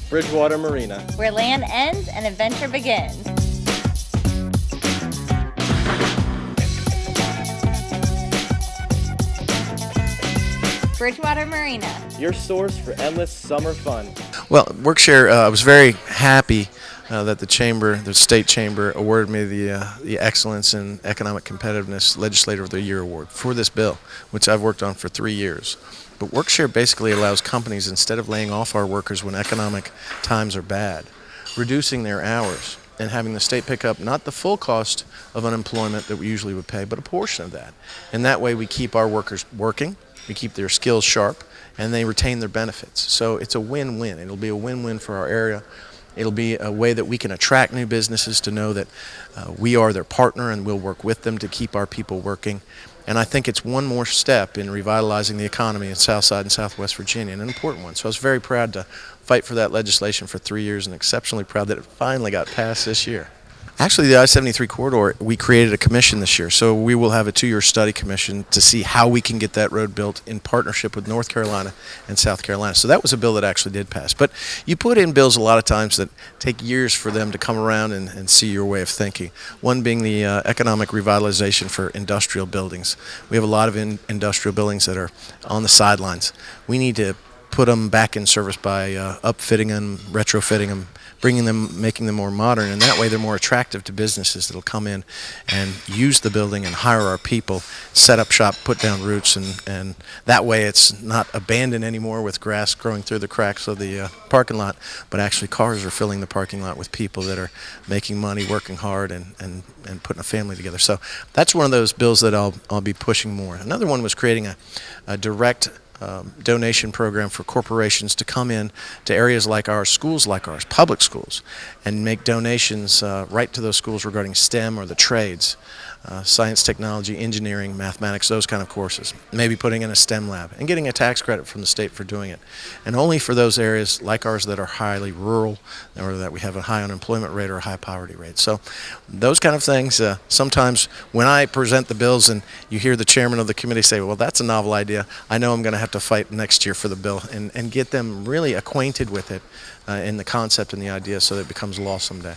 Bridgewater Marina, where land ends and adventure begins. Bridgewater Marina, your source for endless summer fun. Well, Workshare, I was very happy that the state chamber, awarded me the Excellence in Economic Competitiveness Legislator of the Year award for this bill, which I've worked on for 3 years. But Workshare basically allows companies, instead of laying off our workers when economic times are bad, reducing their hours and having the state pick up not the full cost of unemployment that we usually would pay, but a portion of that. And that way we keep our workers working, we keep their skills sharp, and they retain their benefits. So it's a win-win. It'll be a win-win for our area. It'll be a way that we can attract new businesses to know that we are their partner and we'll work with them to keep our people working. And I think it's one more step in revitalizing the economy in Southside and Southwest Virginia, and an important one. So I was very proud to fight for that legislation for 3 years and exceptionally proud that it finally got passed this year. Actually, the I-73 corridor, we created a commission this year, so we will have a 2-year study commission to see how we can get that road built in partnership with North Carolina and South Carolina. So that was a bill that actually did pass. But you put in bills a lot of times that take years for them to come around and see your way of thinking. One being the economic revitalization for industrial buildings. We have a lot of industrial buildings that are on the sidelines. We need to put them back in service by upfitting them, retrofitting them, making them more modern, and that way they're more attractive to businesses that'll come in and use the building and hire our people, set up shop, put down roots, and that way it's not abandoned anymore with grass growing through the cracks of the parking lot, but actually cars are filling the parking lot with people that are making money, working hard, and putting a family together. So that's one of those bills that I'll be pushing more. Another one was creating a direct donation program for corporations to come in to areas like ours, schools like ours, public schools, and make donations right to those schools regarding STEM or the trades, science, technology, engineering, mathematics, those kind of courses. Maybe putting in a STEM lab and getting a tax credit from the state for doing it. And only for those areas like ours that are highly rural or that we have a high unemployment rate or a high poverty rate. So those kind of things, sometimes when I present the bills and you hear the chairman of the committee say, well, that's a novel idea, I know I'm going to have to fight next year for the bill and get them really acquainted with it in the concept and the idea so that it becomes law someday.